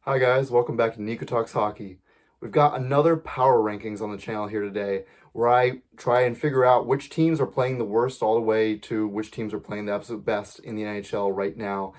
Hi guys, welcome back to Nico Talks Hockey. We've got another power rankings on the channel here today where I try and figure out which teams are playing the worst all the way to which teams are playing the absolute best in the NHL right now.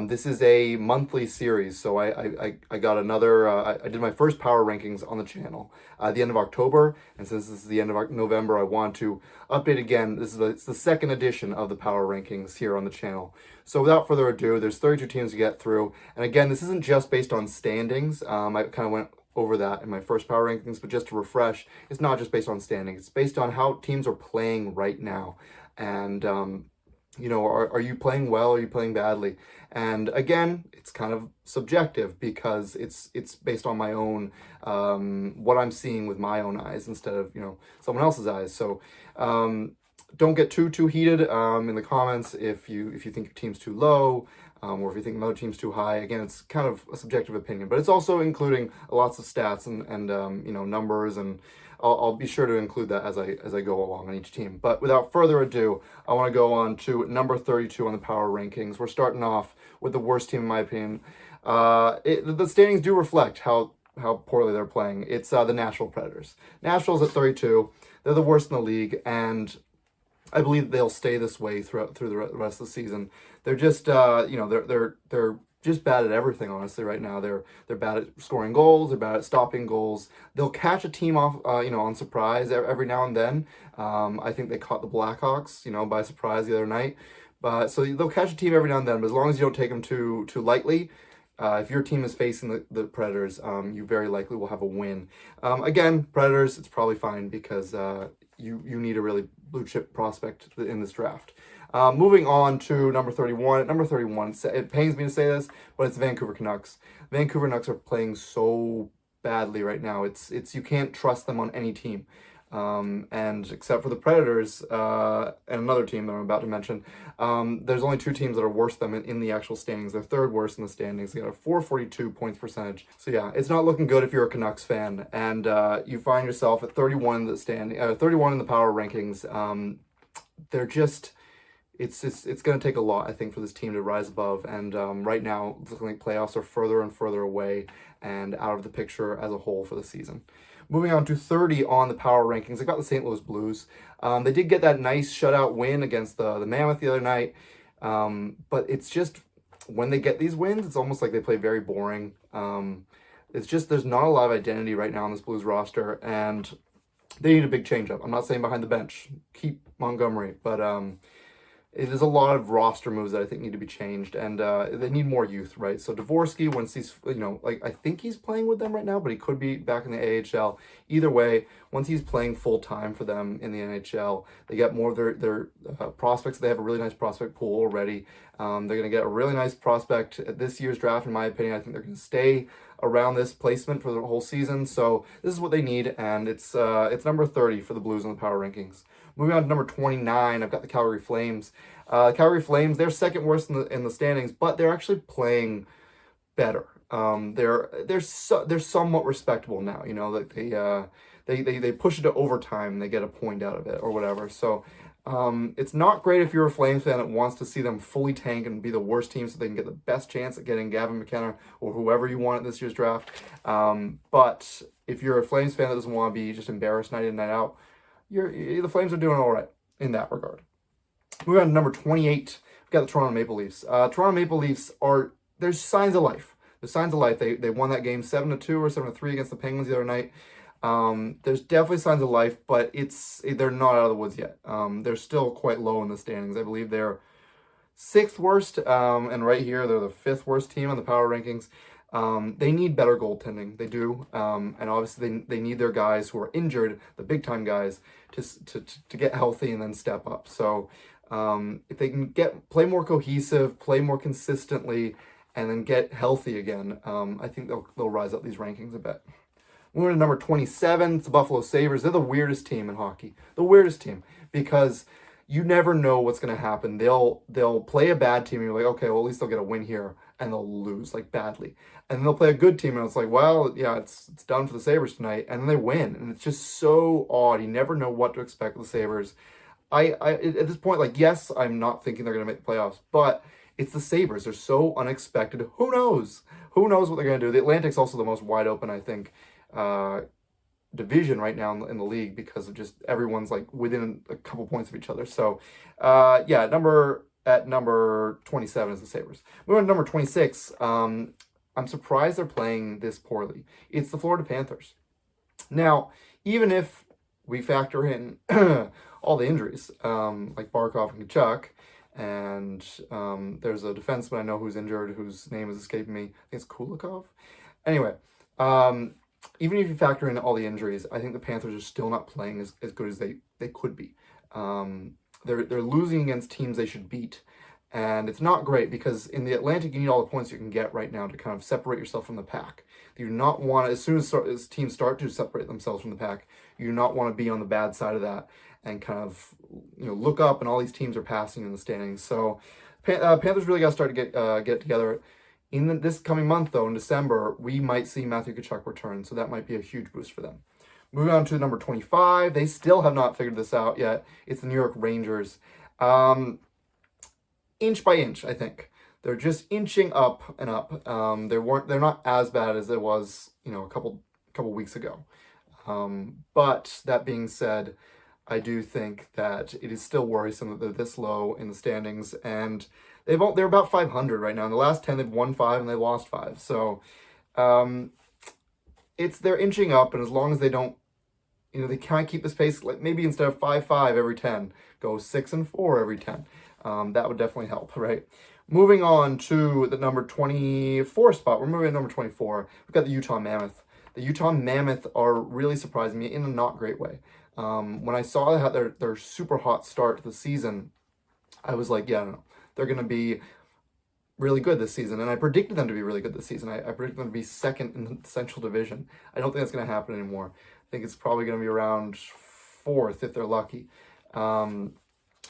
This is a monthly series, so I got another, I did my first power rankings on the channel at the end of October, and since this is the end of November, I want to update again. It's the second edition of the power rankings here on the channel. So without further ado, there's 32 teams to get through, and again, this isn't just based on standings. I kind of went over that in my first power rankings, but just to refresh, it's not just based on standings. It's based on how teams are playing right now, and are you playing well? Are you playing badly? And again, it's kind of subjective because it's based on my own what I'm seeing with my own eyes instead of someone else's eyes. So don't get too heated in the comments if you think your team's too low. Or if you think another team's too high. Again, it's kind of a subjective opinion, but it's also including lots of stats and numbers, and I'll be sure to include that as I go along on each team. But without further ado, I want to go on to number 32 on the power rankings. We're starting off with the worst team in my opinion. The standings do reflect how poorly they're playing. It's the Nashville Predators. Nashville's at 32. They're the worst in the league, and I believe they'll stay this way through the rest of the season. They're just they're just bad at everything, honestly. Right now, they're bad at scoring goals. They're bad at stopping goals. They'll catch a team off on surprise every now and then. I think they caught the Blackhawks by surprise the other night. But so they'll catch a team every now and then. But as long as you don't take them too lightly. If your team is facing the Predators, you very likely will have a win. Again, Predators, it's probably fine because you need a really blue chip prospect in this draft. Moving on to number 31. At number 31, it pains me to say this, but it's Vancouver Canucks. Vancouver Canucks are playing so badly right now. It's you can't trust them on any team. And except for the Predators and another team that I'm about to mention, there's only two teams that are worse than them in the actual standings. They're third worst in the standings. They got a 442 points percentage. So yeah, it's not looking good if you're a Canucks fan, and you find yourself at 31 in the 31 in the power rankings. They're just. It's going to take a lot, I think, for this team to rise above. And right now, it's looking like playoffs are further and further away and out of the picture as a whole for the season. Moving on to 30 on the power rankings, I got the St. Louis Blues. They did get that nice shutout win against the Mammoth the other night. But it's just, when they get these wins, it's almost like they play very boring. It's just, there's not a lot of identity right now on this Blues roster, and they need a big change up. I'm not saying behind the bench, keep Montgomery, but it is a lot of roster moves that I think need to be changed, and they need more youth, right? So Dvorsky, once he's, I think he's playing with them right now, but he could be back in the AHL. Either way, once he's playing full time for them in the NHL, they get more of their prospects. They have a really nice prospect pool already. They're going to get a really nice prospect at this year's draft, in my opinion. I think they're going to stay around this placement for the whole season. So this is what they need, and it's number 30 for the Blues on the power rankings. Moving on to number 29, I've got the Calgary Flames. Calgary Flames, they're second worst in the standings, but they're actually playing better. They're somewhat respectable now. Like they push it to overtime, they get a point out of it or whatever. So it's not great if you're a Flames fan that wants to see them fully tank and be the worst team so they can get the best chance at getting Gavin McKenna or whoever you want at this year's draft. But if you're a Flames fan that doesn't want to be just embarrassed night in, night out, the Flames are doing all right in that regard. Moving on to number 28, we've got the Toronto Maple Leafs. Toronto Maple Leafs there's signs of life. There's signs of life. They won that game 7-2 or 7-3 against the Penguins the other night. There's definitely signs of life, but they're not out of the woods yet. They're still quite low in the standings. I believe they're sixth worst, and right here they're the fifth worst team on the power rankings. They need better goaltending. They do, and obviously they need their guys who are injured, the big time guys, to get healthy and then step up. So if they can play more cohesive, play more consistently, and then get healthy again, I think they'll rise up these rankings a bit. Moving to number 27, it's the Buffalo Sabres. They're the weirdest team in hockey. The weirdest team, because you never know what's going to happen. They'll play a bad team, and you're like, okay, well, at least they'll get a win here, and they'll lose, like, badly. And then they'll play a good team, and it's like, well, yeah, it's done for the Sabres tonight, and then they win. And it's just so odd. You never know what to expect with the Sabres. I at this point, like, yes, I'm not thinking they're going to make the playoffs, but it's the Sabres. They're so unexpected. Who knows? who knows what they're going to do. The Atlantic's also the most wide open, I think, division right now in the league because of just everyone's like within a couple points of each other. So, yeah, number 27 is the Sabres. Moving on to number 26. I'm surprised they're playing this poorly. It's the Florida Panthers. Now, even if we factor in all the injuries, like Barkov and Kachuk, and there's a defenseman I know who's injured, whose name is escaping me. I think it's Kulikov. Anyway, even if you factor in all the injuries, I think the Panthers are still not playing as good as they could be. They're losing against teams they should beat. And it's not great because in the Atlantic, you need all the points you can get right now to kind of separate yourself from the pack. You do not want to, as soon as teams start to separate themselves from the pack, you do not want to be on the bad side of that and kind of, look up and all these teams are passing in the standings. So Panthers really got to start to get together. In this coming month, though, in December, we might see Matthew Tkachuk return, so that might be a huge boost for them. Moving on to number 25, they still have not figured this out yet. It's the New York Rangers. Inch by inch, I think. They're just inching up and up. They're not as bad as it was, a couple weeks ago. But that being said, I do think that it is still worrisome that they're this low in the standings, and they're about 500 right now. In the last 10, they've won 5 and they lost 5. So, they're inching up, and as long as they don't, they can't keep this pace. Like maybe instead of 5-5 every 10, go 6-4 every 10. That would definitely help, right? Moving on to the number 24 spot. We're moving to number 24. We've got the Utah Mammoth. The Utah Mammoth are really surprising me in a not great way. When I saw their super hot start to the season, I was like, yeah, no, they're going to be really good this season. And I predicted them to be really good this season. I predicted them to be second in the Central Division. I don't think that's going to happen anymore. I think it's probably going to be around 4th if they're lucky.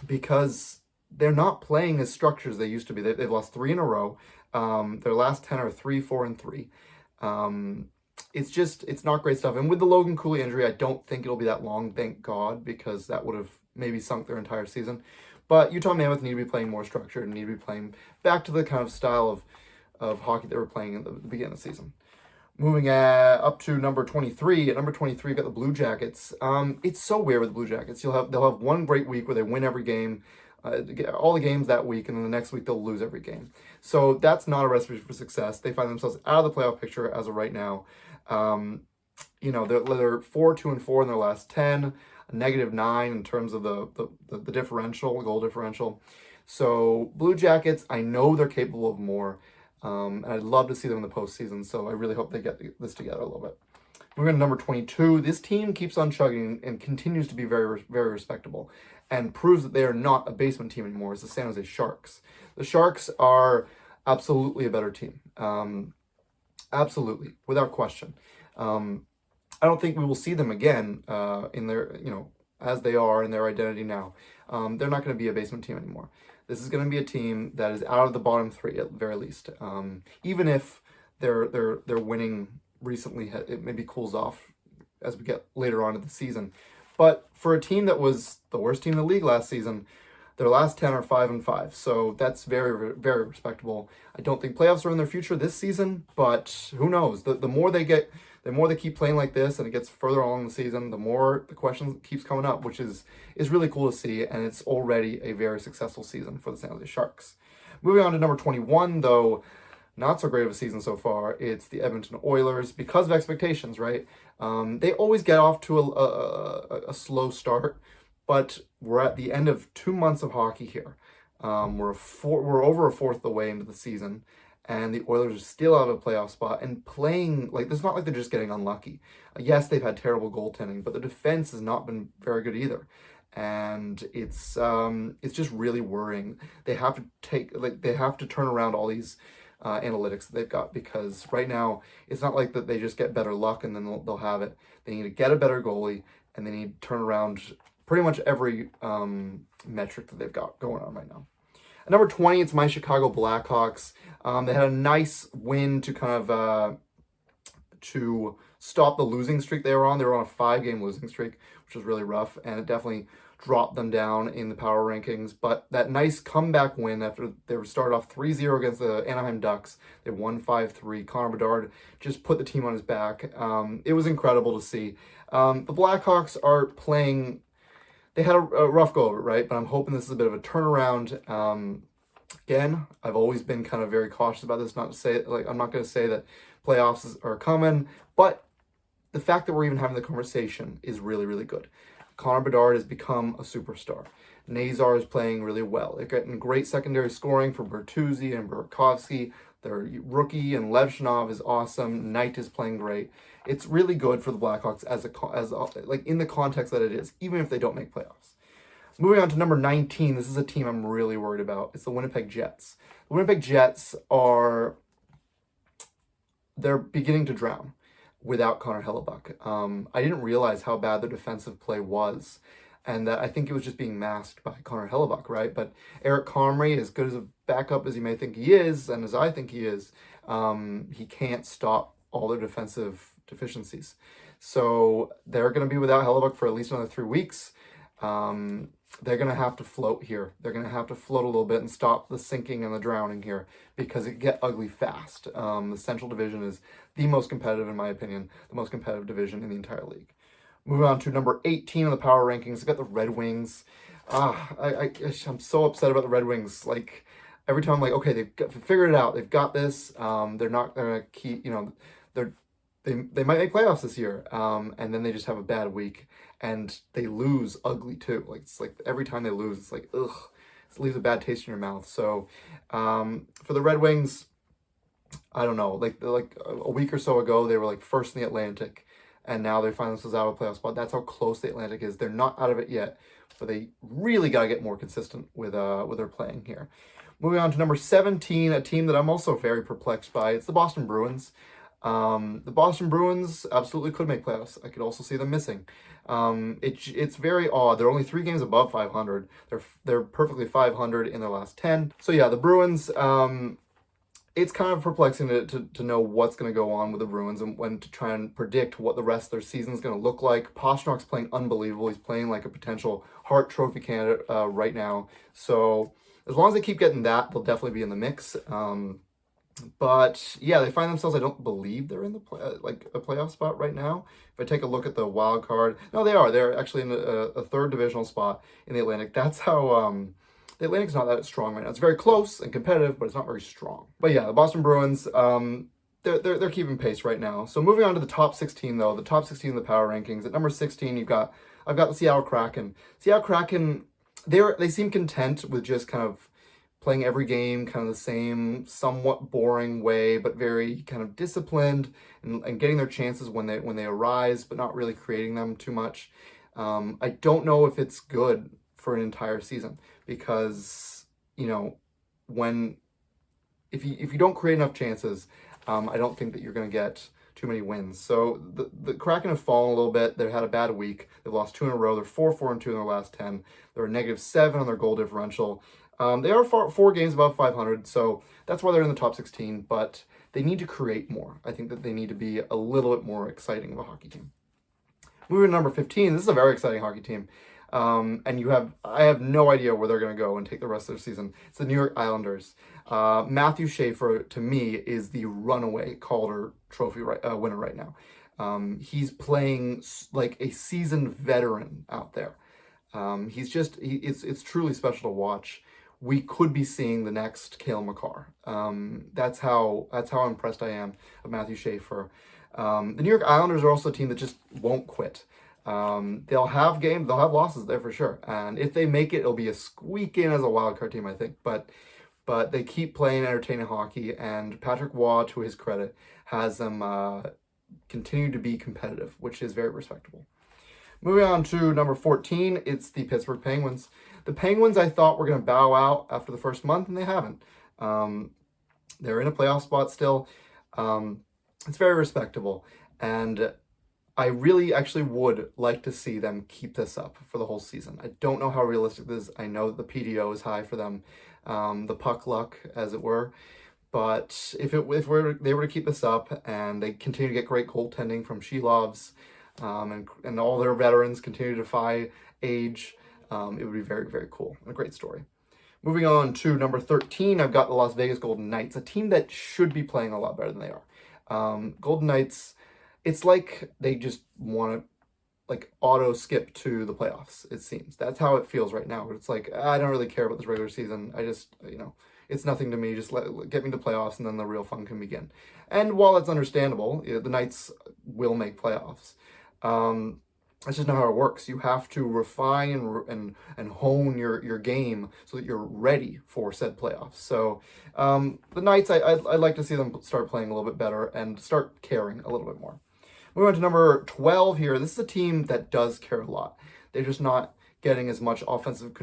Because they're not playing as structured as they used to be. They've lost 3 in a row. Their last 10 are 3-4-3. It's not great stuff. And with the Logan Cooley injury, I don't think it'll be that long, thank God, because that would have maybe sunk their entire season. But Utah Mammoth need to be playing more structured and need to be playing back to the kind of style of hockey they were playing at the beginning of the season. Moving up to number 23. At number 23, you've got the Blue Jackets. It's so weird with the Blue Jackets. They'll have one great week where they win every game, all the games that week, and then the next week they'll lose every game. So that's not a recipe for success. They find themselves out of the playoff picture as of right now. They're 4-2-4 in their last 10, -9 in terms of the differential, goal differential. So Blue Jackets, I know they're capable of more. And I'd love to see them in the postseason, so I really hope they get this together a little bit. Moving on to number 22. This team keeps on chugging and continues to be very, very respectable and proves that they are not a basement team anymore. It's the San Jose Sharks. The Sharks are absolutely a better team. Absolutely, without question. I don't think we will see them again in their, as they are in their identity now. They're not going to be a basement team anymore. This is going to be a team that is out of the bottom 3 at the very least. Even if their winning recently, it maybe cools off as we get later on in the season. But for a team that was the worst team in the league last season, their last 10 are 5-5. So that's very, very respectable. I don't think playoffs are in their future this season, but who knows? The more they keep playing like this and it gets further along in the season, the more the question keeps coming up, which is really cool to see, and it's already a very successful season for the San Jose Sharks. Moving on to number 21, though, not so great of a season so far. It's the Edmonton Oilers because of expectations, right? They always get off to a slow start, but we're at the end of 2 months of hockey here. We're over a fourth of the way into the season, and the Oilers are still out of a playoff spot and playing like it's not like they're just getting unlucky. Yes, they've had terrible goaltending, but the defense has not been very good either, and it's just really worrying. They have to turn around all these analytics that they've got, because right now it's not like that they just get better luck and then they'll have it. They need to get a better goalie, and they need to turn around pretty much every metric that they've got going on right now. At number 20, it's my Chicago Blackhawks. They had a nice win to kind of to stop the losing streak they were on. They were on a 5-game losing streak, which was really rough, and it definitely dropped them down in the power rankings. But that nice comeback win after they were started off 3-0 against the Anaheim Ducks, they won 5-3. Connor Bedard just put the team on his back. It was incredible to see. The Blackhawks are playing. They had a rough go of it, right? But I'm hoping this is a bit of a turnaround. Again, I've always been kind of very cautious about this. Not to say, like, I'm not going to say that playoffs are coming, but the fact that we're even having the conversation is really, really good. Connor Bedard has become a superstar. Nazar is playing really well. They're getting great secondary scoring from Bertuzzi and Burakovsky. Their rookie and Levshinov is awesome. Knight is playing great. It's really good for the Blackhawks as like in the context that it is, even if they don't make playoffs. Moving on to number 19, this is a team I'm really worried about. It's the Winnipeg Jets. The Winnipeg Jets they're beginning to drown without Connor Hellebuck. I didn't realize how bad their defensive play was, and that I think it was just being masked by Connor Hellebuck, right? But Eric Comrie, as good as a backup as you may think he is, and as I think he is, he can't stop all their defensive deficiencies. So they're going to be without Hellebuck for at least another 3 weeks. They're going to have to float here. They're going to have to float a little bit and stop the sinking and the drowning here, because it get ugly fast. The Central Division is the most competitive, in my opinion, the most competitive division in the entire league. Moving on to number 18 on the power rankings, I got the Red Wings. I'm so upset about the Red Wings. Like, every time I'm like, okay, they've figured it out. They've got this. They're not going to keep, they might make playoffs this year, and then they just have a bad week, and they lose ugly too. Like, it's like every time they lose, it's like, ugh, it leaves a bad taste in your mouth. So for the Red Wings, I don't know, like a week or so ago, they were like first in the Atlantic, and now they find themselves out of a playoff spot. That's how close the Atlantic is. They're not out of it yet, but they really got to get more consistent with their playing here. Moving on to number 17, a team that I'm also very perplexed by. It's the Boston Bruins. The Boston Bruins absolutely could make playoffs. I could also see them missing. It's very odd. They're only 3 games above 500. They're perfectly 500 in their last 10. So yeah, the Bruins. It's kind of perplexing to know what's going to go on with the Bruins and when to try and predict what the rest of their season is going to look like. Pasternak's playing unbelievable. He's playing like a potential Hart Trophy candidate right now. So as long as they keep getting that, they'll definitely be in the mix. But yeah, they find themselves, I don't believe they're in the a playoff spot right now. If I take a look at the wild card, no, they are. They're actually in a third divisional spot in the Atlantic. That's how the Atlantic's not that strong right now. It's very close and competitive, but it's not very strong. But yeah, the Boston Bruins, they're keeping pace right now. So moving on to the top 16 though, the top 16 of the power rankings. At number 16, I've got the Seattle Kraken. Seattle Kraken, they seem content with just kind of playing every game kind of the same, somewhat boring way, but very kind of disciplined and getting their chances when they arise, but not really creating them too much. I don't know if it's good for an entire season, because if you don't create enough chances, I don't think that you're going to get too many wins. So the Kraken have fallen a little bit. They've had a bad week. They've lost 2 in a row. They're 4-4-2 in their last 10. They're a -7 on their goal differential. They are 4 games above 500, so that's why they're in the top 16, but they need to create more. I think that they need to be a little bit more exciting of a hockey team. Moving to number 15, this is a very exciting hockey team. And I have no idea where they're going to go and take the rest of their season. It's the New York Islanders. Matthew Schaefer, to me, is the runaway Calder Trophy winner right now. He's playing like a seasoned veteran out there. It's truly special to watch. We could be seeing the next Cale Makar. That's how impressed I am of Matthew Schaefer. The New York Islanders are also a team that just won't quit. They'll have losses there for sure. And if they make it, it'll be a squeak in as a wild card team, I think. But they keep playing entertaining hockey, and Patrick Waugh, to his credit, has them continue to be competitive, which is very respectable. Moving on to number 14, it's the Pittsburgh Penguins. The Penguins, I thought, were going to bow out after the first month, and they haven't. They're in a playoff spot still. It's very respectable, and I really actually would like to see them keep this up for the whole season. I don't know how realistic this is. I know that the PDO is high for them, the puck luck, as it were. But if they were to keep this up and they continue to get great goaltending from Shelovs, and all their veterans continue to defy age, it would be very, very cool. A great story. Moving on to number 13, I've got the Las Vegas Golden Knights, a team that should be playing a lot better than they are. Golden Knights, it's like they just want to auto skip to the playoffs, it seems. That's how it feels right now. It's like, I don't really care about this regular season. I just, it's nothing to me. Just get me to playoffs and then the real fun can begin. And while that's understandable, the Knights will make playoffs. That's just not how it works. You have to refine and hone your game so that you're ready for said playoffs. So the Knights, I'd like to see them start playing a little bit better and start caring a little bit more. Moving on to number 12 here. This is a team that does care a lot. They're just not getting as much offensive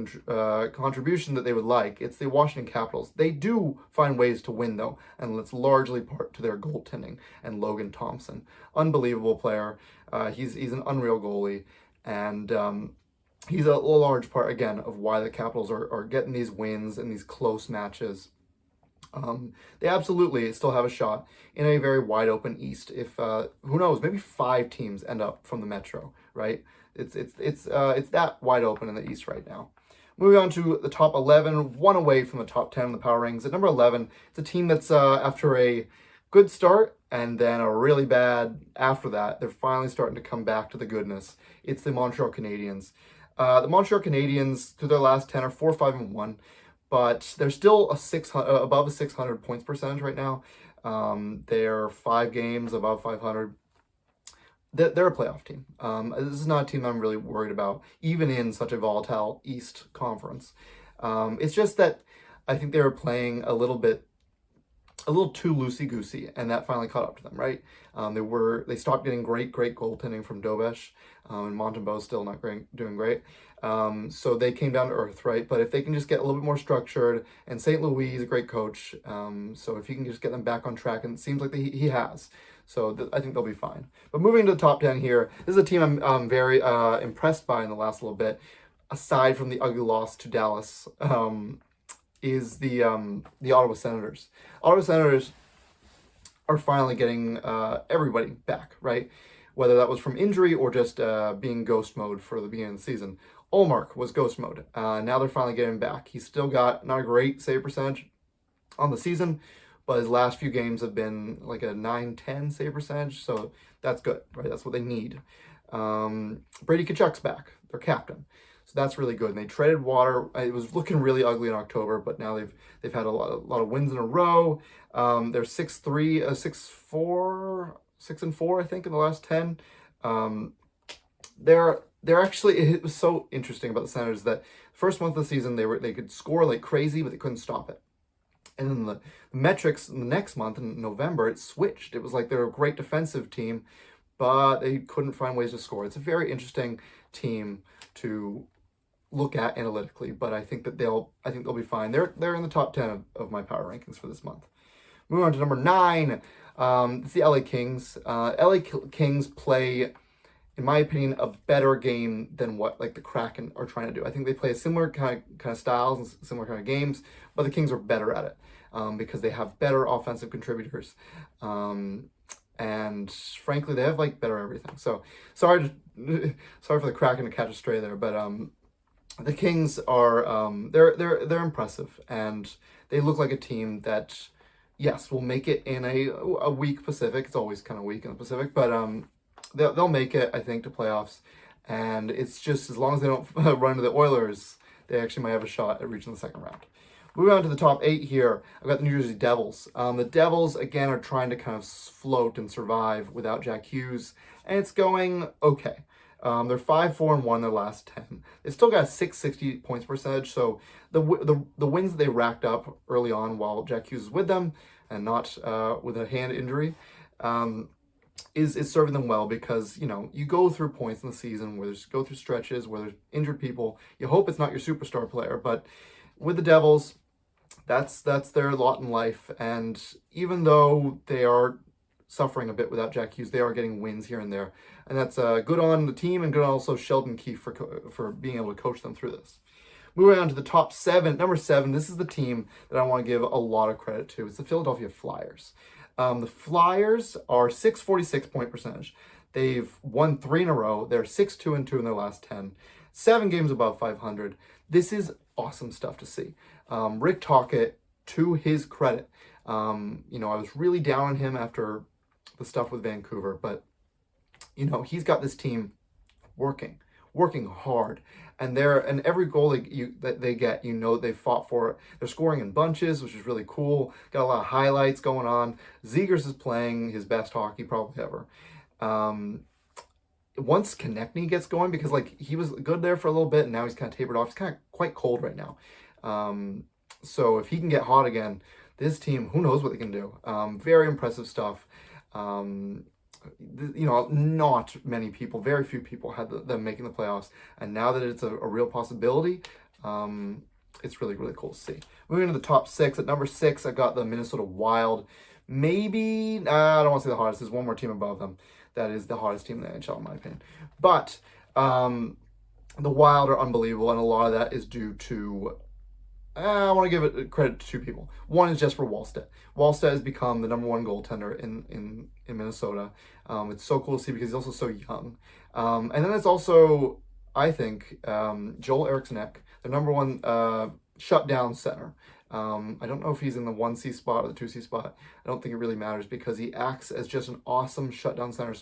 contribution that they would like. It's the Washington Capitals. They do find ways to win, though, and it's largely part to their goaltending and Logan Thompson. Unbelievable player. He's an unreal goalie, and he's a large part, again, of why the Capitals are getting these wins and these close matches. They absolutely still have a shot in a very wide open East. If who knows, maybe 5 teams end up from the Metro, right? It's that wide open in the East right now. Moving on to the top 11, one away from the top 10 in the power rankings. At number 11, it's a team that's after a good start and then a really bad after that, they're finally starting to come back to the goodness. It's the Montreal Canadiens. The Montreal Canadiens, through their last 10, are 4-5-1. But they're still above a 600 points percentage right now. They're 5 games above 500. They're a playoff team. This is not a team I'm really worried about, even in such a volatile East Conference. It's just that I think they were playing a little too loosey-goosey, and that finally caught up to them, right? They stopped getting great goaltending from Dobesh, and Montembeault's still not doing great. So they came down to earth, right? But if they can just get a little bit more structured, and St. Louis is a great coach, so if he can just get them back on track, and it seems like he has, so I think they'll be fine. But moving to the top 10 here, this is a team I'm very impressed by in the last little bit, aside from the ugly loss to Dallas. Is the Ottawa Senators. Ottawa Senators are finally getting everybody back, right? Whether that was from injury or just being ghost mode for the beginning of the season. Olmark was ghost mode. Now they're finally getting back. He's still got not a great save percentage on the season, but his last few games have been like a 9-10 save percentage, so that's good, right? That's what they need. Brady Tkachuk's back, their captain. So that's really good. And they traded Water. It was looking really ugly in October, but now they've had a lot of wins in a row. They're 6-3, 6-4, 6-4, I think, in the last 10. They're actually, it was so interesting about the Senators that first month of the season they could score like crazy, but they couldn't stop it. And then the metrics in the next month in November, it switched. It was like they're a great defensive team, but they couldn't find ways to score. It's a very interesting team to look at analytically, but I think they'll be fine. They're in the top 10 of my power rankings for this month. Moving on to number 9, it's the LA Kings. LA Kings play, in my opinion, a better game than what like the Kraken are trying to do. I think they play a similar kind of styles and similar kind of games, but the Kings are better at it because they have better offensive contributors. And frankly, they have like better everything. So sorry for the Kraken to catch a stray there, but the Kings are they're impressive, and they look like a team that, yes, will make it in a weak Pacific. It's always kind of weak in the Pacific, but they'll make it, I think, to playoffs. And it's just as long as they don't run into the Oilers, they actually might have a shot at reaching the second round. Moving on to the top 8 here, I've got the New Jersey Devils. The Devils, again, are trying to kind of float and survive without Jack Hughes, and it's going okay. They're 5-4-1 their last 10. They still got a 660 points percentage, so the wins that they racked up early on while Jack Hughes is with them and not with a hand injury is serving them well, because you go through points in the season where go through stretches where there's injured people. You hope it's not your superstar player, but with the Devils, that's their lot in life. And even though they are suffering a bit without Jack Hughes, they are getting wins here and there, and that's good on the team and good on also Sheldon Keefe for being able to coach them through this. Moving on to the top 7. Number 7, this is the team that I want to give a lot of credit to. It's the Philadelphia Flyers. The Flyers are 646 point percentage. They've won 3 in a row. They're 6-2-2 in their last 10. 7 games above 500. This is awesome stuff to see. Rick Tocchet, to his credit, I was really down on him after the stuff with Vancouver, but he's got this team working hard, and every goal that they get, they fought for it. They're scoring in bunches, which is really cool. Got a lot of highlights going on. Zegers is playing his best hockey probably ever. Once Konechny gets going, because he was good there for a little bit, and now he's kind of tapered off. He's kind of quite cold right now. So if he can get hot again, this team, who knows what they can do. Very impressive stuff. Not many people, very few people had them making the playoffs, and now that it's a real possibility, it's really, really cool to see. Moving into the top 6, at number 6, I got the Minnesota Wild. Maybe, I don't want to say the hottest, there's one more team above them that is the hottest team in the NHL, in my opinion. But the Wild are unbelievable, and a lot of that is due to, I want to give it credit to 2 people. One is Jesper Wallstedt. Wallstedt has become the number 1 goaltender in Minnesota. It's so cool to see because he's also so young. And then it's also, I think, Joel Eriksson Ek, the number 1 shutdown center. I don't know if he's in the 1C spot or the 2C spot. I don't think it really matters because he acts as just an awesome shutdown center,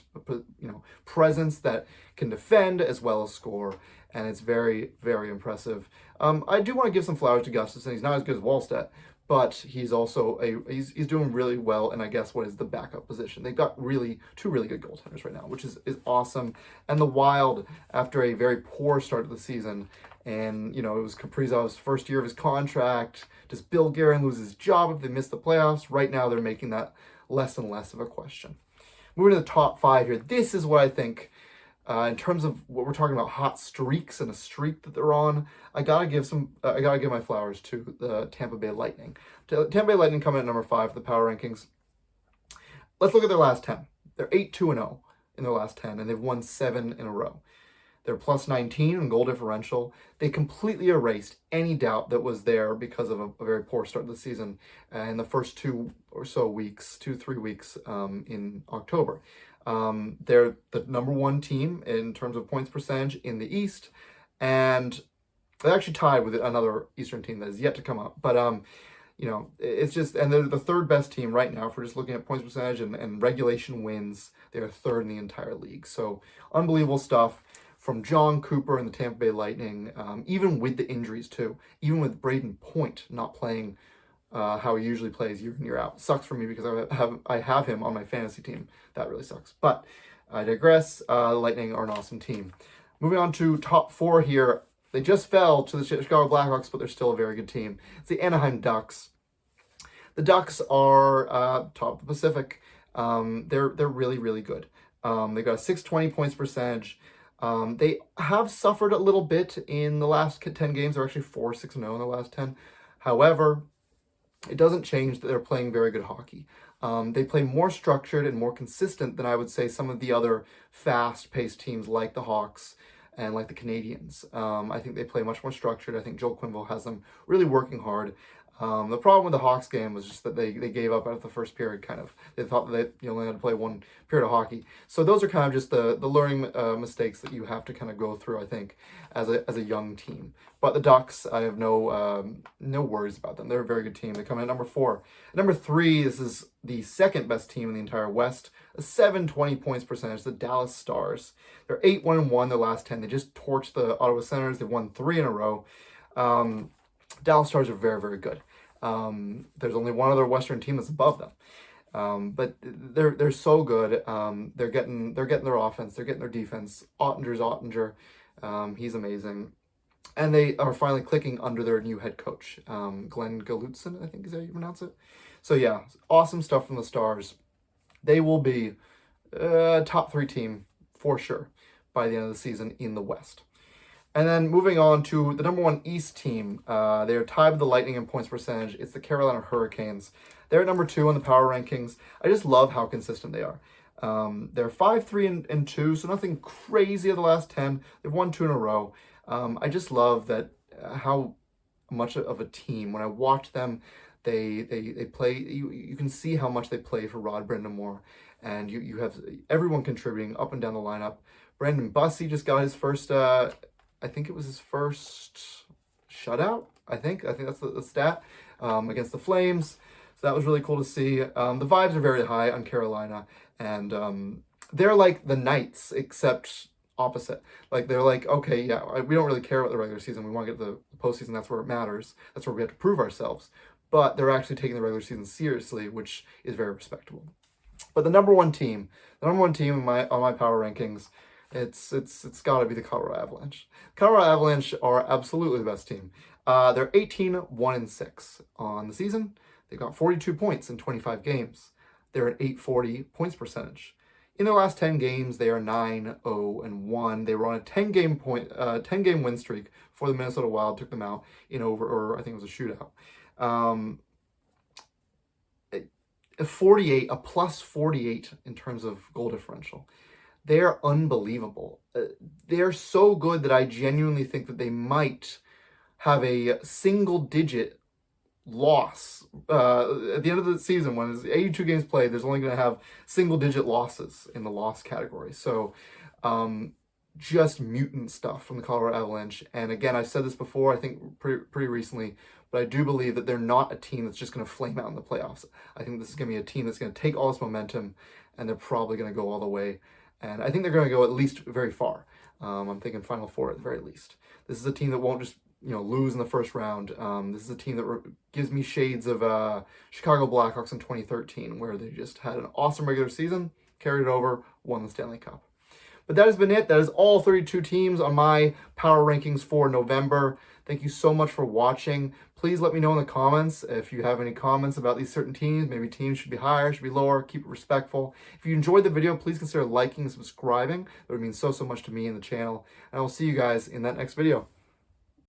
presence that can defend as well as score, and it's very, very impressive. I do want to give some flowers to Gustafsson. He's not as good as Wallstedt, but he's also he's doing really well, and I guess what is the backup position. They've got 2 really good goaltenders right now, which is awesome. And the Wild, after a very poor start to the season, and it was Kaprizov's first year of his contract. Does Bill Guerin lose his job if they miss the playoffs? Right now, they're making that less and less of a question. Moving to the top 5 here. This is what I think, in terms of what we're talking about, hot streaks and a streak that they're on. I gotta give my flowers to the Tampa Bay Lightning. Tampa Bay Lightning come in at number 5 for the power rankings. Let's look at their last 10. They're 8-2-0 in their last 10, and they've won 7 in a row. They're plus 19 in goal differential. They completely erased any doubt that was there because of a very poor start to the season in the first 3 weeks in October. They're the number 1 team in terms of points percentage in the East, and they're actually tied with another Eastern team that is yet to come up. But it's just, and they're the 3rd best team right now. If we're just looking at points percentage and regulation wins, they're 3rd in the entire league. So unbelievable stuff from John Cooper and the Tampa Bay Lightning, even with the injuries too, even with Braden Point not playing how he usually plays year in, year out. Sucks for me because I have him on my fantasy team. That really sucks. But I digress. Lightning are an awesome team. Moving on to top 4 here. They just fell to the Chicago Blackhawks, but they're still a very good team. It's the Anaheim Ducks. The Ducks are top of the Pacific. They're really, really good. They got a 620 points percentage. They have suffered a little bit in the last 10 games. They're actually 4-6-0 in the last 10. However, it doesn't change that they're playing very good hockey. They play more structured and more consistent than I would say some of the other fast-paced teams like the Hawks and like the Canadians. I think they play much more structured. I think Joel Quenneville has them really working hard. The problem with the Hawks game was just that they gave up after the first period, kind of. They thought that they only had to play 1 period of hockey. So those are kind of just the learning mistakes that you have to kind of go through, I think, as a young team. But the Ducks, I have no worries about them. They're a very good team. They come in at number 4. At number 3, this is the 2nd best team in the entire West. A 720 points percentage, the Dallas Stars. They're 8-1-1 their last 10. They just torched the Ottawa Senators. They've won 3 in a row. Dallas Stars are very, very good. There's only one other Western team that's above them. But they're so good. They're getting their offense. They're getting their defense. Ottinger's Ottinger. He's amazing. And they are finally clicking under their new head coach, Glenn Galutson, I think is how you pronounce it. So yeah, awesome stuff from the Stars. They will be a top 3 team for sure by the end of the season in the West. And then moving on to the number 1 East team, they're tied with the Lightning in points percentage. It's the Carolina Hurricanes. They're at number 2 on the power rankings. I just love how consistent they are. They're 5-3-2, so nothing crazy of the last 10. They've won 2 in a row. I just love that how much of a team. When I watch them, they play. You can see how much they play for Rod Brind'Amour, and you have everyone contributing up and down the lineup. Brandon Bussey just got his first. I think it was his first shutout. I think that's the stat against the Flames. So that was really cool to see. The vibes are very high on Carolina, and they're like the Knights, except opposite. Like, they're like, okay, yeah, we don't really care about the regular season. We want to get the postseason. That's where it matters. That's where we have to prove ourselves. But they're actually taking the regular season seriously, which is very respectable. But the number one team on my power rankings, it's got to be the Colorado Avalanche. Colorado Avalanche are absolutely the best team. They're 18-1-6 on the season. They got 42 points in 25 games. They're at .840 points percentage. In their last 10 games, they are 9-0-1. They were on a 10-game win streak before the Minnesota Wild took them out in I think it was a shootout. A plus 48 in terms of goal differential. They are unbelievable. They're so good that I genuinely think that they might have a single-digit loss at the end of the season. When it's 82 games played, there's only going to have single-digit losses in the loss category. So just mutant stuff from the Colorado Avalanche. And again, I've said this before, I think pretty recently, but I do believe that they're not a team that's just going to flame out in the playoffs. I think this is going to be a team that's going to take all this momentum, and they're probably going to go all the way. And I think they're going to go at least very far. I'm thinking Final Four at the very least. This is a team that won't just lose in the first round. This is a team that gives me shades of Chicago Blackhawks in 2013, where they just had an awesome regular season, carried it over, won the Stanley Cup. But that has been it. That is all 32 teams on my power rankings for November. Thank you so much for watching. Please let me know in the comments if you have any comments about these certain teams. Maybe teams should be higher, should be lower. Keep it respectful. If you enjoyed the video, please consider liking and subscribing. That would mean so much to me and the channel. And I will see you guys in that next video.